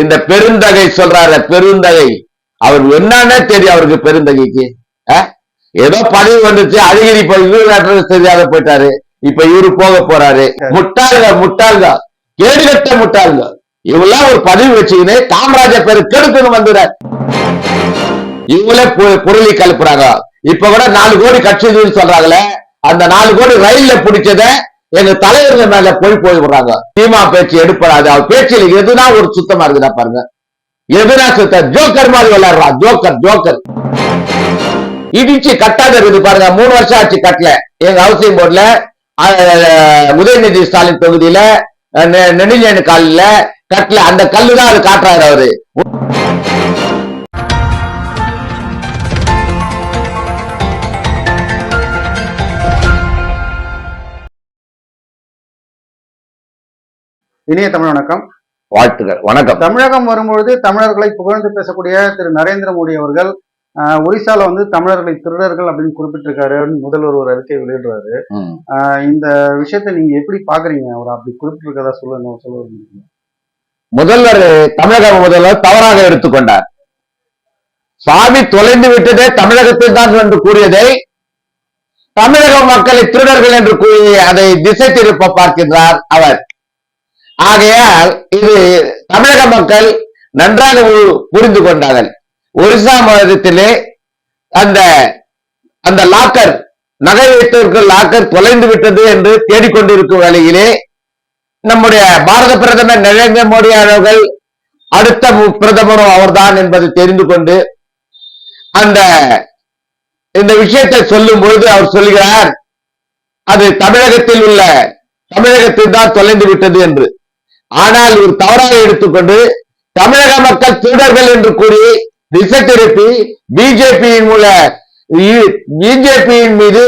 இந்த பெருந்தகை சொல்றாரு, பெருந்தகை அவர் என்னன்னே தெரியும் அவருக்கு. பெருந்தகைக்கு ஏதோ பதவி வந்துச்சு, அழகிரி போய் தெரியாத போயிட்டாரு. இப்ப இவரு போக போறாரு. முட்டாள்க கேடுகட்ட முட்டாள்க இவெல்லாம் ஒரு பதவி வச்சுக்கின்னு காமராஜர் பேரு கெடுக்கணும் வந்துடுறாரு. இவங்களே புரளி கலப்புறாங்க. இப்ப கூட 4 கோடி கட்சி சொல்றாங்களே, அந்த 4 கோடி ரயில்ல பிடிச்சத எங்க தலைவர்கள் மேல போய் விடுறாங்க. சீமா பேச்சு எடுப்படாது. அவர் பேச்சில் எதுனா ஒரு சுத்தமா இருக்குதா பாருங்க. எதுனா சுத்த ஜோக்கர் மாதிரி விளையாடுறான். ஜோக்கர் இடிச்சு கட்டாத இருக்குது பாருங்க. 3 வருஷம் ஆச்சு கட்டல. எங்க ஹவுசிங் போர்டுல உதயநிதி ஸ்டாலின் தொகுதியில நெடுஞ்சேனு காலில கட்டல. அந்த கல்லுதான் அது காட்டுறாரு அவரு. இனிய தமிழ் வணக்கம். வாழ்த்துக்கள். வணக்கம். தமிழகம் வரும்பொழுது தமிழர்களை புகழ்ந்து பேசக்கூடிய திரு நரேந்திர மோடி அவர்கள் ஒரிசால தமிழர்களை திருடர்கள் அப்படின்னு குறிப்பிட்டிருக்காரு. முதல்வர் ஒரு அறிக்கை வெளியிடுறாரு. இந்த விஷயத்தை நீங்க எப்படி பாக்குறீங்க? அவர் அப்படி குறிப்பிட்டிருக்கதா சொல்ல முதல்வர் தமிழக முதல்வர் தவறாக எடுத்துக்கொண்டார். சாமி தொலைந்து விட்டதே தமிழகத்தில் தான் என்று கூறியதை தமிழக மக்களை திருடர்கள் என்று கூறி அதை திசை திருப்ப பார்க்கின்றார் அவர். ஆகையால் இது தமிழக மக்கள் நன்றாக புரிந்து கொண்டார்கள். ஒரிசா மாநிலத்திலே அந்த லாக்கர், நகை வைத்திருக்கும் லாக்கர் தொலைந்து விட்டது என்று தேடிக்கொண்டிருக்கும் வேளையிலே நம்முடைய பாரத பிரதமர் நரேந்திர மோடி அவர்கள் அடுத்த பிரதமரும் அவர்தான் என்பதை தெரிந்து கொண்டு இந்த விஷயத்தை சொல்லும் பொழுது அவர் சொல்கிறார், அது தமிழகத்தில் தான் தொலைந்து விட்டது என்று. ஆனால் இவர் தவறாக எடுத்துக்கொண்டு தமிழக மக்கள் திருடர்கள் என்று கூறி திசை திருப்பி பிஜேபியின் மீது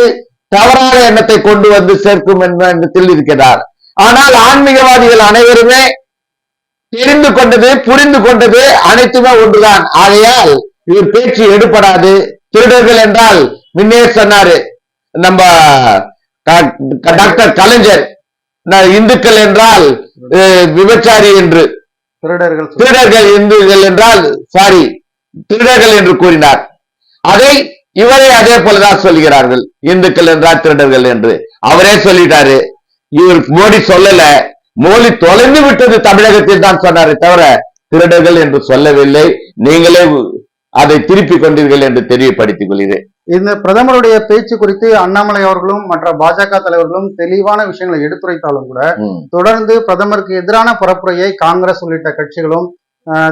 தவறான எண்ணத்தை கொண்டு வந்து சேர்க்கும் எண்ணத்தில் இருக்கிறார். ஆனால் ஆன்மீகவாதிகள் அனைவருமே தெரிந்து கொண்டது, புரிந்து கொண்டது அனைத்துமே ஒன்றுதான். ஆகையால் இவர் பேச்சு எடுப்படாது. திருடர்கள் என்றால் முன்னே சொன்னாரு நம்ம டாக்டர் கலைஞர், இந்துக்கள் என்றால் விபச்சாரி என்று, திருடர்கள் இந்துக்கள் என்றால் திருடர்கள் என்று கூறினார். அதை இவரே அதே போலதான் சொல்கிறார்கள், இந்துக்கள் என்றால் திருடர்கள் என்று அவரே சொல்லிட்டாரு. இவர் மோடி சொல்லல. மோடி தொலைந்து விட்டது தமிழகத்தில் தான் சொன்னாரே தவிர திருடர்கள் என்று சொல்லவில்லை. நீங்களே அதை திருப்பிக் கொண்டீர்கள் என்று தெரியப்படுத்திக் கொள்கிறேன். இந்த பிரதமருடைய பேச்சு குறித்து அண்ணாமலை அவர்களும் மற்ற பாஜக தலைவர்களும் தெளிவான விஷயங்களை எடுத்துரைத்தாலும் கூட தொடர்ந்து பிரதமருக்கு எதிரான பரப்புரையை காங்கிரஸ் உள்ளிட்ட கட்சிகளும்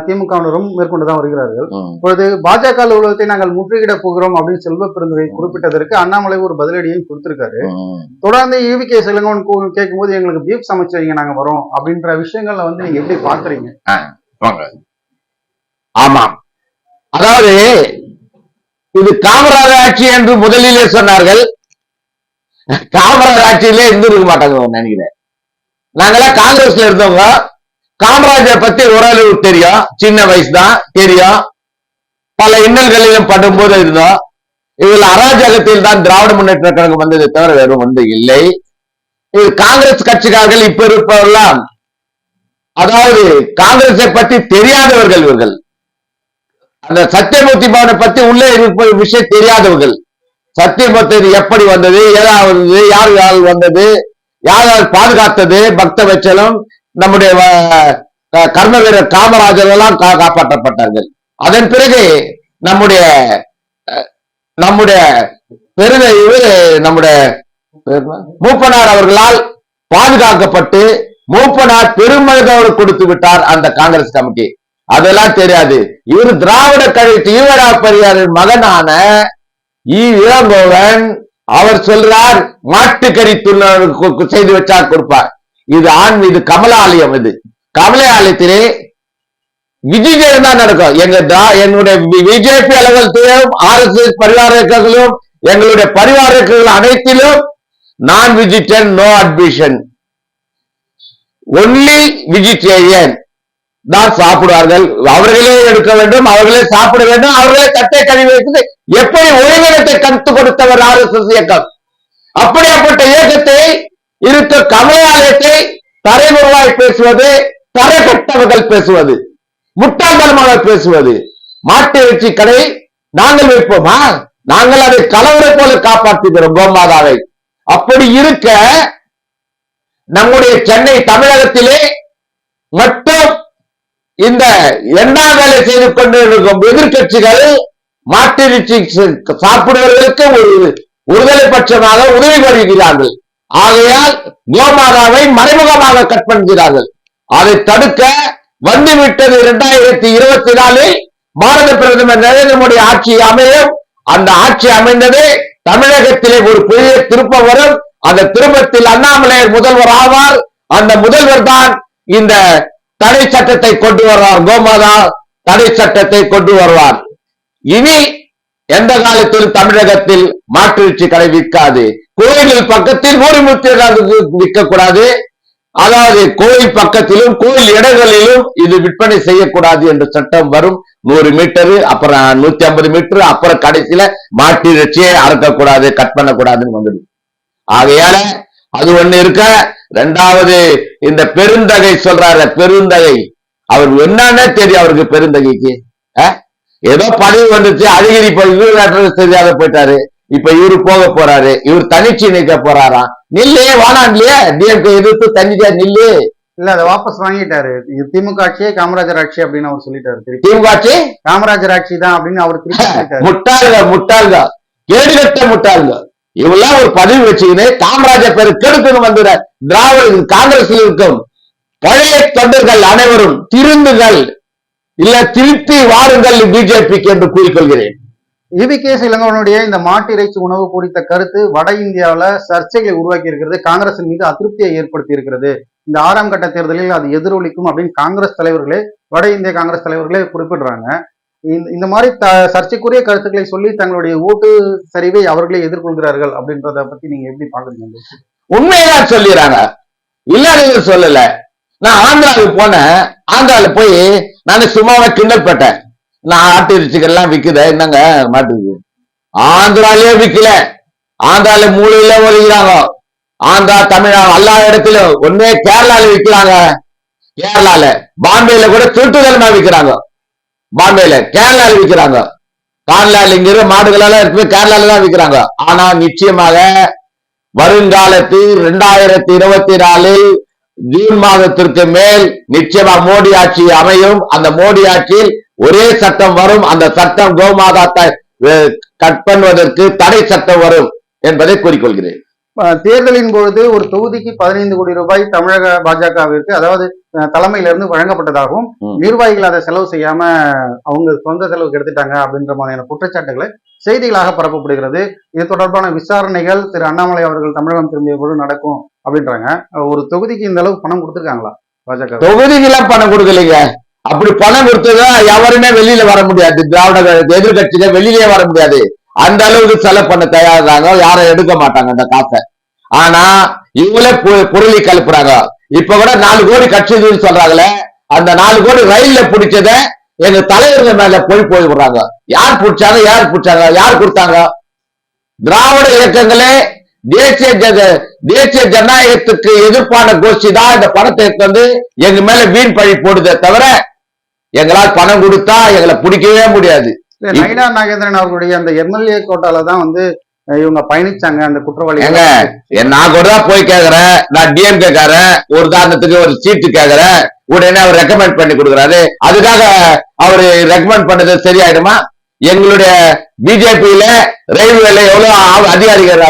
திமுகவினரும் மேற்கொண்டுதான் வருகிறார்கள். இப்பொழுது பாஜக அலுவலகத்தை நாங்கள் முற்றுகையிட போகிறோம் அப்படின்னு செல்வ பெருந்தகை குறிப்பிட்டதற்கு அண்ணாமலை ஒரு பதிலடியும் கொடுத்திருக்காரு. தொடர்ந்து ஈவிகே செல்வன் கேட்கும் போது எங்களுக்கு பீஃப் சமைச்சு வைங்க, நாங்க வரோம் அப்படின்ற விஷயங்கள்ல நீங்க எப்படி பாக்குறீங்க? ஆமாம், அதாவது இது காமராஜர் ஆட்சி என்று முதலிலே சொன்னார்கள். காமராஜர் ஆட்சியிலே இருந்திருக்க மாட்டாங்க நினைக்கிறேன். நாங்கெல்லாம் காங்கிரஸ்ல இருந்தவங்க. காமராஜர் பத்தி ஓரளவு தெரியும், சின்ன வயசு தான் தெரியும். பல இன்னல்களிலும் படும்போது இருந்தோம். இதில் அராஜகத்தில் தான் திராவிட முன்னேற்ற கழகம் வந்ததை தவிர வேறும் வந்து இல்லை. இது காங்கிரஸ் கட்சிக்காரர்கள் இப்ப இருப்பவெல்லாம், அதாவது காங்கிரஸை பத்தி தெரியாதவர்கள் இவர்கள். அந்த சத்தியமூர்த்தி பவனை பத்தி உள்ளே இருப்ப விஷயம் தெரியாதவர்கள். சத்தியமூர்த்தி எப்படி வந்தது, ஏதாவது யார் வந்தது, யார் பாதுகாத்தது, பக்த வச்சலும் நம்முடைய கர்ம வீரர் காமராஜர் எல்லாம் காப்பாற்றப்பட்டார்கள். அதன் பிறகு நம்முடைய மூப்பனார் அவர்களால் பாதுகாக்கப்பட்டு மூப்பனார் பெருமளவோடு கொடுத்து விட்டார் அந்த காங்கிரஸ் கமிட்டி. அதெல்லாம் தெரியாது. இவர் திராவிட கழகத்து ஈவரா பெரியாரின் மகனான இளங்கோவன் அவர் சொல்றார், மாட்டுக்கறி செய்து வச்சா கொடுப்பார். இது கமலாலயம். இது கமலாலயத்திலே விஜயம் தான் நடக்கும். என்னுடைய பிஜேபி அலுவலகத்திலும் RSS பரிவார இயக்கங்களும் எங்களுடைய பரிவார இயக்கங்கள் அனைத்திலும் நான் விஜிட்டர், நோ அட்மிஷன், ஒன்லி விஜிட்டேரியன் தான் சாப்பிடுவார்கள். அவர்களே எடுக்க வேண்டும், அவர்களே சாப்பிட வேண்டும், அவர்களே தட்டை கழுவி வைத்து எப்படி ஒருங்கிணத்தை கற்றுக் கொடுத்தவர் RSS இயக்கம். அப்படியாப்பட்ட இயக்கத்தை இருக்க கமலாலயத்தை தரைமுறையாய் பேசுவது, தரைப்பட்டவர்கள் பேசுவது, முட்டாள்தனமாக பேசுவது. மாட்டு இறைச்சி கடை நாங்கள் வைப்போமா? நாங்கள் அதை கலவரை போல காப்பாற்றுகிறோம் கோமாதாவை. அப்படி இருக்க நம்முடைய சென்னை தமிழகத்திலே மட்டும் இந்த இரண்டாம் வேலை செய்து கொண்டிருக்கும் எதிர்கட்சிகள் மாட்டிறைச்சி சாப்பிடுவதற்கு ஒரு ஒருதலை பட்சமாக உதவி வருகிறார்கள். ஆகையால் கோமாதாவை மறைமுகமாக கட் பண்ணுகிறார்கள். அதை தடுக்க வந்துவிட்டது 2024 பாரத பிரதமர் நரேந்திர மோடி ஆட்சி அமையும். அந்த ஆட்சி அமைந்தது தமிழகத்திலே ஒரு பெரிய திருப்பம் வரும். அந்த திருப்பத்தில் அண்ணாமலையார் முதல்வர் ஆவார். அந்த முதல்வர் தான் இந்த தடை சட்டத்தை கொண்டு வருவார். கோமாதா தடை சட்டத்தை கொண்டு வருவார். இனி எந்த காலத்தில் தமிழகத்தில் மாட்டிறைச்சி கடை விற்காது. கோயில்கள் பக்கத்தில் ஊரிமுத்தி விற்கக்கூடாது. அதாவது கோயில் பக்கத்திலும் கோயில் இடங்களிலும் இது விற்பனை செய்யக்கூடாது என்ற சட்டம் வரும். 100 மீட்டர், அப்புறம் 150 மீட்டர், அப்புறம் கடைசியில மாட்டிறைச்சியை அறுக்கக்கூடாது, கட் பண்ணக்கூடாதுன்னு வந்துடும். ஆகையால அது ஒண்ணு இருக்க. இரண்டாவது, இந்த பெருந்தகை சொல்றாரு, பெருந்தகை அவர் என்னன்னே தெரியும் அவருக்கு. பெருந்தகைக்கு ஏதோ பதவி வந்துச்சு, அழகிரி தெரியாத போயிட்டாரு. இப்ப இவரு போக போறாரு, இவர் தனிச்சு நிற்க போறாராம். நில்லே வானான்லயே டிஎம்கே எதிர்த்து தனிச்சா நில்லு. இல்ல அதை வாபஸ் வாங்கிட்டாரு. இது திமுக ஆட்சியே காமராஜர் ஆட்சி அப்படின்னு அவர் சொல்லிட்டாரு. திமுக ஆட்சி காமராஜர் ஆட்சி தான் அப்படின்னு அவர் முட்டாள்க கேடுகட்ட முட்டாள்க. இவெல்லாம் ஒரு பதவி வச்சுக்கின்னு காமராஜர் பேரு கெடுக்கணும் வந்துட. திராவிட காங்கிரஸில் இருக்கும் பழைய தொண்டர்கள் அனைவரும் திருந்துகள், இல்ல திருத்தி வாருங்கள் பிஜேபிக்கு என்று கூறிக்கொள்கிறேன். EVKS இளங்கோவனுடைய இந்த மாட்டு இறைச்சி உணவு குறித்த கருத்து வட இந்தியாவில சர்ச்சைகளை உருவாக்கி இருக்கிறது. காங்கிரசின் மீது அதிருப்தியை ஏற்படுத்தி இருக்கிறது. இந்த 6ஆம் கட்ட தேர்தலில் அது எதிரொலிக்கும் அப்படின்னு காங்கிரஸ் தலைவர்களே, வட இந்திய காங்கிரஸ் தலைவர்களே குறிப்பிடுறாங்க. இந்த மாதிரி சர்ச்சைக்குரிய கருத்துக்களை சொல்லி தங்களுடைய ஓட்டு சரிவை அவர்களே எதிர்கொள்கிறார்கள் அப்படின்றத பத்தி நீங்க எப்படி பாக்குறீங்க? உண்மையதான் சொல்லிடுறாங்க, இல்லாத சொல்லல. நான் ஆந்திராவுக்கு போனேன். ஆந்திரால போய் நான் சும்மாவை கிண்டல் பட்டேன். நான் ஆட்டு இறைச்சிகள்லாம் விக்குத என்னங்க மாட்டுக்கு? ஆந்திராலே விக்கல. ஆந்திரால மூலையில ஒழிக்கிறாங்க. ஆந்திரா, தமிழ்நாடு எல்லா இடத்திலும். ஒன்னே கேரளால விக்கிறாங்க. கேரளால பாம்பேல கூட திருட்டுதலமா விக்கிறாங்க. பாம்பேல கேரளால விக்கிறாங்க. கேரளால இங்க இருக்க மாடுகளெல்லாம் இருக்கு, கேரளால தான் விக்கிறாங்க. ஆனா நிச்சயமாக வருங்காலத்தில் 2024 ஜூன் மாதத்திற்கு மேல் நிச்சயமா மோடி ஆட்சி அமையும். அந்த மோடி ஆட்சியில் ஒரே சட்டம் வரும். அந்த சட்டம் கோமாதாத்தை கட் பண்ணுவதற்கு தடை சட்டம் வரும் என்பதை கூறிக்கொள்கிறேன். தேர்தலின் பொழுது ஒரு தொகுதிக்கு 15 கோடி ரூபாய் தமிழக பாஜகவிற்கு, அதாவது தலைமையிலிருந்து வழங்கப்பட்டதாகவும், நிர்வாகிகள் அதை செலவு செய்யாம அவங்க சொந்த செலவுக்கு எடுத்துட்டாங்க அப்படின்ற மாதிரியான குற்றச்சாட்டுகளை செய்திகளாக பரப்பப்படுகிறது. இது தொடர்பான விசாரணைகள் திரு அண்ணாமலை அவர்கள் தமிழகம் திரும்பிய போது நடக்கும் அப்படின்றாங்க. ஒரு தொகுதிக்கு இந்த அளவுக்கு பணம் கொடுத்துருக்காங்களா பாஜக? தொகுதிக்கெல்லாம் பணம் கொடுக்கலைங்க. அப்படி பணம் கொடுத்ததா யாருமே வெளியில வர முடியாது. திராவிட எதிர்கட்சிகள் வெளியிலே வர முடியாது. அந்த அளவுக்கு செலவு பண்ண தயாராங்க. யாரும் எடுக்க மாட்டாங்க அந்த காசை. ஆனா இவங்களே பொருளை கலப்புறாங்க. இப்ப கூட 4 கோடி கட்சி சொல்றாங்களே, அந்த 4 கோடி ரயில்ல பிடிச்சத எங்க தலைவர்கள் மேல போய் விடுறாங்க. யார் பிடிச்சாங்க, யார் கொடுத்தாங்க? திராவிட இயக்கங்களே தேசிய ஜனநாயகத்துக்கு எதிர்ப்பான கோஷ்டி தான் இந்த பணத்தை வந்து எங்க மேல வீண் பழி போடுதே தவிர, எங்களால் பணம் கொடுத்தா எங்களை பிடிக்கவே முடியாது. நயினா நாகேந்திரன் அவர்களுடைய அந்த எம்எல்ஏ கோட்டால தான் வந்து இவங்க பயணிச்சாங்க அந்த குற்றவாளி. நான் கூட தான் போய் கேக்குறேன். நான் டிஎம்கே காரன், ஒரு உதாரணத்துக்கு ஒரு சீட்டு கேக்குறேன், உடனே அவர் ரெக்கமெண்ட் பண்ணி கொடுக்குறாரு. அதுக்காக அவரு ரெக்கமெண்ட் பண்ணது சரியாயிடுமா? எங்களுடைய பிஜேபியில ரயில்வேல எவ்வளவு அதிகாரிகள்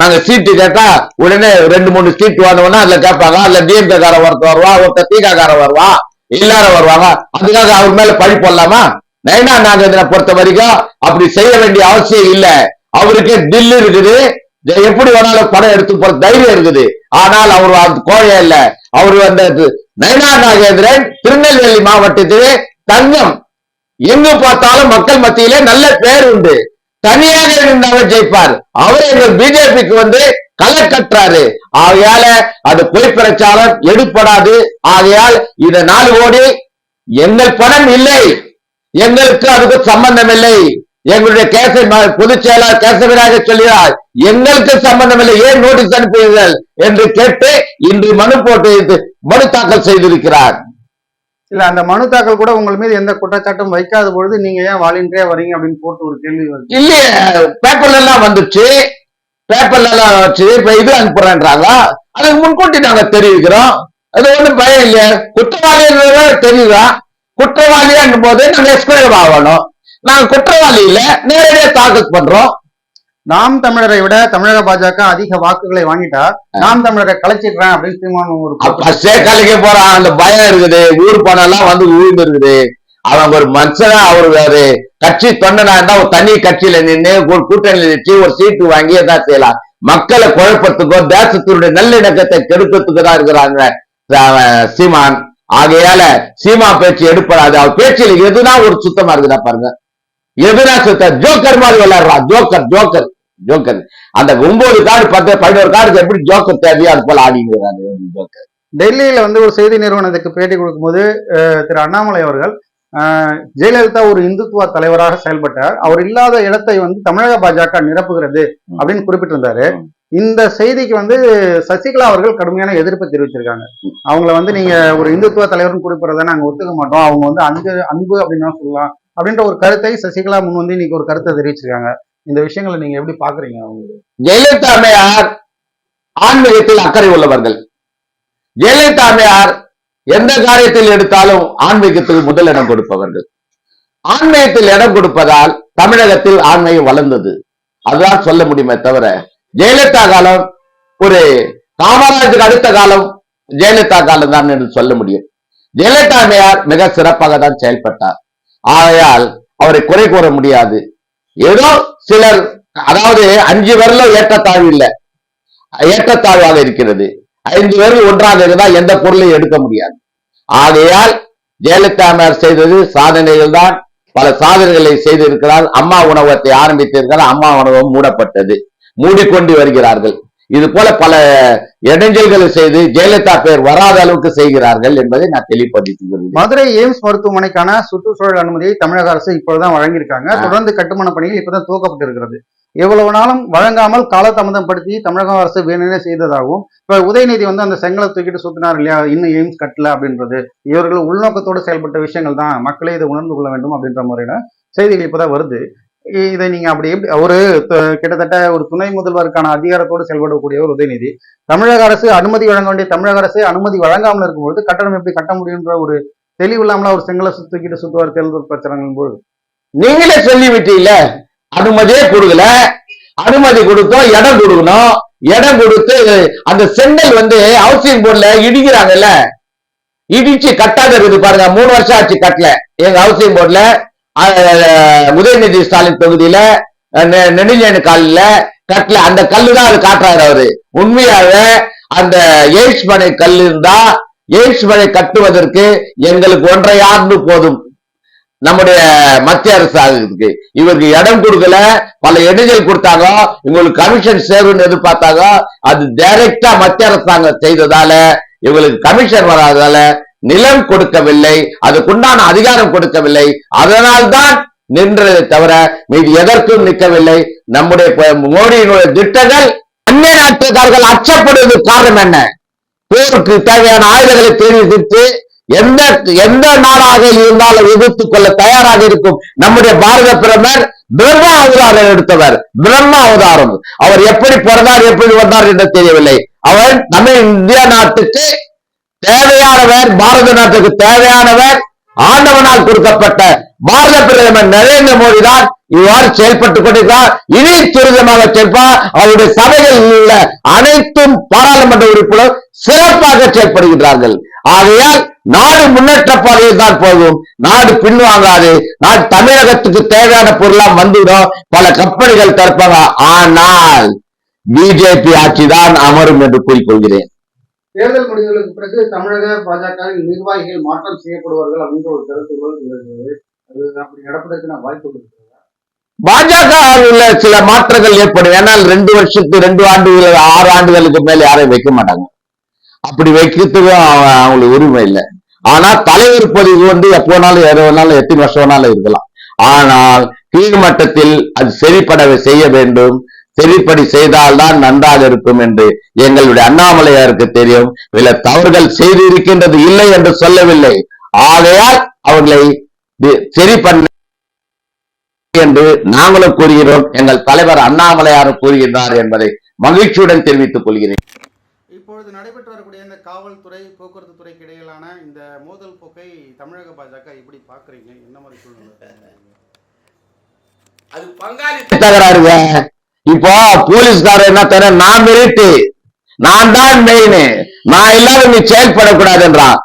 நாங்க சீட்டு கேட்டா உடனே 2-3 சீட் வந்தோம்னா அதுல கேட்பாங்க. அதுல டிஎம்கே காரன் ஒருத்தர் வருவா, ஒருத்தர் திக காரன் வருவா, எல்லாரும் வருவாங்க. அதுக்காக அவர் மேல பழி போடலாமா? நயினா நாகேந்திரனை பொறுத்த வரைக்கும் அப்படி செய்ய வேண்டிய அவசியம் இல்ல. அவருக்கு தில்லு இருக்குது, எப்படி வேணாலும் படம் எடுத்து போற தைரியம் இருக்குது. ஆனால் அவர் அந்த கோழையா இல்ல. அவரு அந்த நயினா நாகேந்திரன் திருநெல்வேலி மாவட்டத்திலே தங்கம். எங்கு பார்த்தாலும் மக்கள் மத்தியிலே நல்ல பேர் உண்டு. தனியாக இருந்தாலும் ஜெயிப்பார். அவர் எங்கள் பிஜேபிக்கு வந்து களை கட்டுறாரு. ஆகையால அது பொய் பிரச்சாரம் எடுப்படாது. ஆகையால் இந்த 4 கோடி எங்கள் பணம் இல்லை, எங்களுக்கு அதுக்கு சம்பந்தம் இல்லை. எங்களுடைய பொதுச் செயலாளர் கேசவராக சொல்கிறார், எங்களுக்கு சம்பந்தம் இல்லை, ஏன் நோட்டீஸ் அனுப்புவீர்கள் என்று கேட்டு இன்று மனு தாக்கல் செய்திருக்கிறார். இல்ல அந்த மனு தாக்கல் கூட உங்கள் மீது எந்த குற்றச்சாட்டும் வைக்காத பொழுது நீங்க ஏன் வாலண்டியரா வரீங்க அப்படின்னு போட்டு ஒரு கேள்வி வருது. இல்லையே, பேப்பர்ல எல்லாம் வந்துச்சு, பேப்பர்ல எல்லாம் வச்சு இப்ப இது அனுப்புறேன்றாங்க. அதுக்கு முன்கூட்டி நாங்க தெரிவிக்கிறோம். அது ஒண்ணும் பயம் இல்லையா? குற்றவாளி தெரியுதா? குற்றவாளியா போது நாங்க எக்ஸ்பயர் ஆகணும். நாங்க குற்றவாளி இல்ல, நேரடியா தாக்கல் பண்றோம். நாம் தமிழரை விட தமிழக பாஜக அதிக வாக்குகளை வாங்கிட்டா நாம் தமிழரை கலைச்சிடுறேன் அப்படின்னு தீர்மானம் ஒரு கலைக்க போறான். அந்த பயம் இருக்குது. ஊர் பணம் எல்லாம் வந்து ஊழ்ந்து இருக்குது. அவங்க ஒரு மனுஷனா அவரு வேறு கட்சி தொண்டனா இருந்தா ஒரு தனி கட்சியில நின்று ஒரு கூட்டணியில் நிச்சு ஒரு சீட்டு வாங்கி எதாவது செய்யலாம். மக்களை குழப்பத்துக்கோ தேசத்தினுடைய நல்லிணக்கத்தை கெடுக்கிறதுக்கு தான் இருக்கிறாங்க சீமான். ஆகையால சீமா பேச்சு எடுப்படாது. அவர் பேச்சில் எதுனா ஒரு சுத்தமா இருக்குதா பாருங்க. எதுனா சுத்த ஜோக்கர் மாதிரி விளையாடுறான். ஜோக்கர் அந்த 9 கார்டு 10 11 கார்டுக்கு எப்படி ஜோக்கர் தேவையோ அது போல ஆடிங்கிறாங்க ஜோக்கர். டெல்லியில வந்து ஒரு செய்தி நிறுவனத்துக்கு பேட்டி கொடுக்கும்போது திரு அண்ணாமலை அவர்கள் ஜெயலலிதா ஒரு இந்துத்துவ தலைவராக செயல்பட்டார், அவர் இல்லாத இடத்தை வந்து தமிழக பாஜக நிரப்புகிறது அப்படின்னு குறிப்பிட்டிருந்தாரு. இந்த செய்திக்கு வந்து சசிகலா அவர்கள் கடுமையான எதிர்ப்பு தெரிவிச்சிருக்காங்க. அவங்கள வந்து நீங்க ஒரு இந்துத்துவ தலைவர்னு குறிப்பிடறத நாங்க ஒத்துக்க மாட்டோம், அவங்க வந்து அன்பு அப்படின்னு தான் சொல்லலாம் அப்படின்ற ஒரு கருத்தை சசிகலா முன் வந்து இன்னைக்கு ஒரு கருத்தை தெரிவிச்சிருக்காங்க. இந்த விஷயங்களை நீங்க எப்படி பாக்குறீங்க? ஜெயலலிதா அம்மையார் ஆன்மீகத்தில் அக்கறை உள்ளவர்கள். ஜெயலலிதா அம்மையார் எந்த காரியத்தில் எடுத்தாலும் ஆன்மீகத்துக்கு முதலிடம் கொடுப்பவர்கள். ஆன்மீகத்தில் இடம் கொடுப்பதால் தமிழகத்தில் ஆன்மீகம் வளர்ந்தது. அதுதான் சொல்ல முடியுமே தவிர ஜெயலலிதா காலம் ஒரு காமராஜருக்கு அடுத்த காலம் ஜெயலலிதா காலம் தான் என்று சொல்ல முடியும். ஜெயலலிதா அம்மையார் மிக சிறப்பாக தான் செயல்பட்டார். ஆகையால் அவரை குறை கூற முடியாது. ஏதோ சிலர், அதாவது 5 பேர்ல ஏற்றத்தாழ்வு இல்லை, ஏற்றத்தாழ்வாக இருக்கிறது. 5 பேர்கள் ஒன்றாக இருந்தால் எந்த பொருளையும் எடுக்க முடியாது. ஆகையால் ஜெயலலிதா அம்மையார் செய்தது சாதனைகள் தான். பல சாதனைகளை செய்திருக்கிறார். அம்மா உணவகத்தை ஆரம்பித்திருக்கிறார். அம்மா உணவகம் மூடப்பட்டது, மூடிக்கொண்டு வருகிறார்கள். இது போல பல இடைஞ்சல்களை செய்து ஜெயலலிதா பேர் வராத அளவுக்கு செய்கிறார்கள் என்பதை நான் தெளிவுபடுத்துகிறேன். மதுரை எய்ம்ஸ் மருத்துவமனைக்கான சுற்றுச்சூழல் அனுமதியை தமிழக அரசு இப்பொழுதுதான் வழங்கியிருக்காங்க. தொடர்ந்து கட்டுமான பணிகள் இப்பதான் துவக்கப்பட்டிருக்கிறது. எவ்வளவு நாளும் வழங்காமல் காலதாமதம் படுத்தி தமிழக அரசு வேணும்னே செய்ததாகவும், இப்ப உதயநிதி வந்து அந்த செங்கலை தூக்கிட்டு சுத்தினார் இல்லையா, இன்னும் எய்ம்ஸ் கட்டல அப்படின்றது இவர்கள் உள்நோக்கத்தோடு செயல்பட்ட விஷயங்கள் தான், மக்களே இதை உணர்ந்து கொள்ள வேண்டும் அப்படின்ற முறையில செய்திகள் இப்பதான் வருது. இதை நீங்க அப்படி எப்படி ஒரு கிட்டத்தட்ட ஒரு துணை முதல்வருக்கான அதிகாரத்தோடு செயல்படக்கூடிய ஒரு உதயநிதி, தமிழக அரசு அனுமதி வழங்க வேண்டிய தமிழக அரசு அனுமதி வழங்காமல் இருக்கும்போது கட்டணம் எப்படி கட்ட முடியுன்ற ஒரு தெளிவு இல்லாமல ஒரு செங்கலை தூக்கிட்டு சுத்துவார் தேர்தல் பிரச்சாரங்கள் போது நீங்களே சொல்லிவிட்டீங்கள, அனுமதியே கொடுக்கல. அனுமதி கொடுத்தோம், இடம் கொடுக்கணும். இடம் கொடுத்து அந்த செங்கல் வந்து ஹவுசிங் போர்ட்ல இடிக்கிறாங்கல்ல, இடிச்சு கட்டாத இருக்குது பாருங்க. 3 வருஷம் ஆச்சு கட்டல. எங்க ஹவுசிங் போர்ட்ல உதயநிதி ஸ்டாலின் தொகுதியில நெடுஞ்சேனி காலில கட்டல. அந்த கல்லு தான் அது காட்டுறாரு அவரு. உண்மையாக அந்த எய்ட்ஸ் மனை கல் இருந்தா எய்ட்ஸ் மனை கட்டுவதற்கு எங்களுக்கு 1.5 ஆண்டு போதும். நம்முடைய மத்திய அரசாங்கத்துக்கு இவருக்கு இடம் கொடுக்கல, பல இடைஞ்சல் கொடுத்தாங்க, இவங்களுக்கு கமிஷன் சேரும்னு எதிர்பார்த்தாங்க. அது டைரக்டா மத்திய அரசாங்கம் செய்ததால இவங்களுக்கு கமிஷன் வராததால நிலம் கொடுக்கவில்லை, அதுக்குண்டான அதிகாரம் கொடுக்கவில்லை. அதனால்தான் நின்றதை தவிர மீது எதற்கும் நிற்கவில்லை. நம்முடைய மோடியினுடைய திட்டங்கள் அந்நிய நாட்டுக்காரர்கள் அச்சப்படுவதற்கு காரணம் என்ன? போருக்கு தேவையான ஆயுதங்களை தெரிவித்து எந்த நாடாக இருந்தாலும் எதிர்த்துக் கொள்ள தயாராக இருக்கும் நம்முடைய பாரத பிரதமர் பிரம்மா அவதாரம் எடுத்தவர். பிரம்மா அவதாரம். அவர் எப்படி பிறந்தார், எப்படி வந்தார் என்று தெரியவில்லை. அவர் நம்ம இந்தியா நாட்டுக்கு தேவையானவர், பாரத நாட்டுக்கு தேவையானவர், ஆண்டவனால் கொடுக்கப்பட்ட பாரத பிரதமர் நரேந்திர மோடி தான் இவ்வாறு செயல்பட்டுக் கொண்டிருக்கிறார். இனி துரிதமாக செயல்பார். அவருடைய சபைகளில் உள்ள அனைத்தும் பாராளுமன்ற உறுப்பினர் சிறப்பாக செயல்படுகிறார்கள். ஆகையால் நாடு முன்னேற்ற பாதையில் தான் போகும், நாடு பின்வாங்காது. நாடு தமிழகத்துக்கு தேவையான பொருளாம் வந்துவிடும், பல கம்பெனிகள் திறப்பாங்க. ஆனால் பிஜேபி ஆட்சி தான் அமரும் என்று கூறிக்கொள்கிறேன். தேர்தல் முடிவுகளுக்கு பிறகு தமிழக பாஜக நிர்வாகிகள் மாற்றம் செய்யப்படுவார்கள் அப்படின்ற ஒரு கருத்துகள் அப்படி நடப்பதற்கு நான் வாய்ப்பு கொடுக்கிறேன். பாஜக உள்ள சில மாற்றங்கள் ஏற்படும். ஏன்னால் 2 வருஷத்துக்கு 2 ஆண்டுகள் 6 ஆண்டுகளுக்கு மேல யாரையும் வைக்க மாட்டாங்க. அப்படி வைக்கிறதுக்கு அவங்களுக்கு உரிமை இல்லை. ஆனா தலைவர் பதிவு வந்து எப்போ வேணாலும் எது வேணாலும் எத்தனை வருஷம் வேணாலும் இருக்கலாம். ஆனால் கீழ்மட்டத்தில் அது சரிப்பட செய்ய வேண்டும். சரிப்படி செய்தால்தான் நன்றாக இருக்கும் என்று எங்களுடைய அண்ணாமலையாருக்கு தெரியும். சில தவறுகள் செய்து இருக்கின்றது இல்லை என்று சொல்லவில்லை. ஆகையால் அவர்களை சரி பண்ண என்று நாங்களும் கூறுகிறோம், எங்கள் தலைவர் அண்ணாமலையாரும் கூறுகின்றார் என்பதை மகிழ்ச்சியுடன் தெரிவித்துக் கொள்கிறேன். இப்பொழுது நடைபெற்று வரக்கூடிய இந்த காவல்துறை போக்குவரத்து துறைக்கு இடையிலான இந்த மோதல் போக்கை தமிழக பாஜக எப்படி பாக்குறீங்க? என்ன மாதிரி சூழ்நிலை? அது பங்காளி தகராறுங்க. இப்போ போலீஸ்காரர் என்ன தர, நான் மெரிட்டு, நான் தான் மெயின், நான் இல்லாம நீ செயல்படக்கூடாது என்றான்.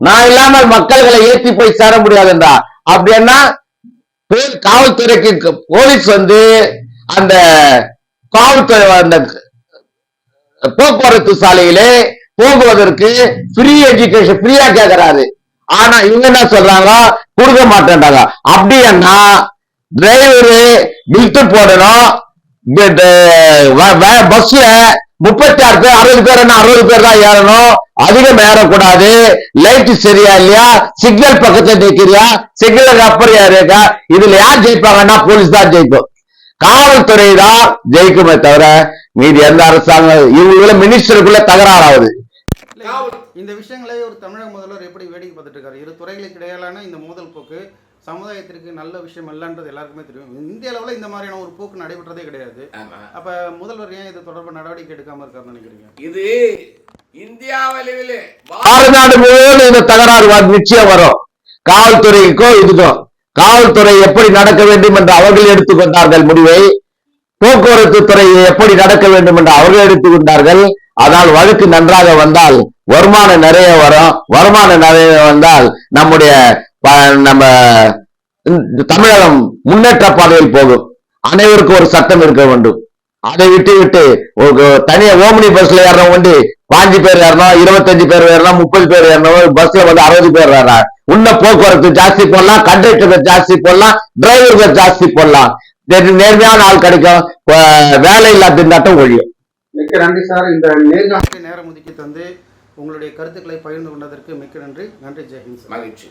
நான் இல்லாமல் மக்கள்களை ஏற்றி போய் சேர முடியாது என்றா. அப்படின்னா காவல்துறைக்கு போலீஸ் அந்த காவல்துறை அந்த போக்குவரத்து சாலையிலே போகுவதற்கு ஃப்ரீ எஜுகேஷன் ஃப்ரீயா கேட்கிறாரு. ஆனா இவங்க என்ன சொல்றாங்க, கொடுக்க மாட்டேன்றாங்க. அப்படின்னா டிரைவரு பில்ட் போடணும், பஸ்ல 36 பேர் 60 பேர் 60 பேர் தான் ஏறணும், அதிகம் ஏறக்கூடாது, லைட் சரியா இல்லையா, சிக்னல் பக்கத்துல நிக்கிறியா, சிக்னலுக்கு அப்புறம் இருக்கா. இதுல யார் ஜெயிப்பாங்கன்னா போலீஸ் தான் ஜெயிக்கும், காவல்துறை தான் ஜெயிக்குமே தவிர மீதி எந்த அரசாங்கம் இவங்கள மினிஸ்டருக்குள்ள தகராறாவது. இந்த விஷயங்களை ஒரு தமிழக முதல்வர் எப்படி வேடிக்கை பார்த்துட்டு இருக்காரு? இரு துறைகளுக்கு இடையிலான இந்த மோதல் போக்கு சமுதாயத்திற்கு நல்ல விஷயம் இல்லைன்றது எல்லாருக்குமே தெரியும். இந்திய அளவில் இந்த மாதிரியான ஒரு போக்கு நடைபெற்றதே கிடையாது. அப்ப முதல்வர் ஏன் இது தொடர்பு நடவடிக்கை எடுக்காம இருக்காருன்னு நினைக்கிறீங்க? இது இந்தியாவிலே பாரநாடு முழுவதும் இந்த தகராறு நிச்சயம் வரும். காவல்துறைக்கும் இதுக்கும் காவல்துறை எப்படி நடக்க வேண்டும் என்று அவர்கள் எடுத்துக்கொண்டார்கள் முடிவை, போக்குவரத்து துறை எப்படி நடக்க வேண்டும் என்று அவர்கள் எடுத்துக்கொண்டார்கள். ஆனால் வழக்கு நன்றாக வந்தால் வருமானம் நிறைய வரும். வருமானம் நிறைய வந்தால் நம்ம தமிழகம் முன்னேற்ற பாதையில் போகும். அனைவருக்கும் ஒரு சட்டம் இருக்க வேண்டும். அதை விட்டு தனியா ஓம்னி பஸ்ல ஏறணும், வண்டி 5 பேர் ஏறணும், 25 பேர் ஏறணும், 30 பேர் ஏறணும், பஸ்ல 60 பேர் ஏறணும். இன்னும் போக்குவரத்து ஜாஸ்தி போடலாம், கண்டக்டர்கள் ஜாஸ்தி போடலாம், டிரைவர்கள் ஜாஸ்தி போடலாம். நேர்மையான ஆள் கிடைக்கும், வேலை இல்லாத திண்டாட்டம் ஒழியும். மிக்க நன்றி சார். இந்த நேரம் ஒதுக்கி தந்து உங்களுடைய கருத்துக்களை பகிர்ந்து கொண்டதற்கு மிக்க நன்றி. நன்றி. ஜெயஹிந்த். மகிழ்ச்சி.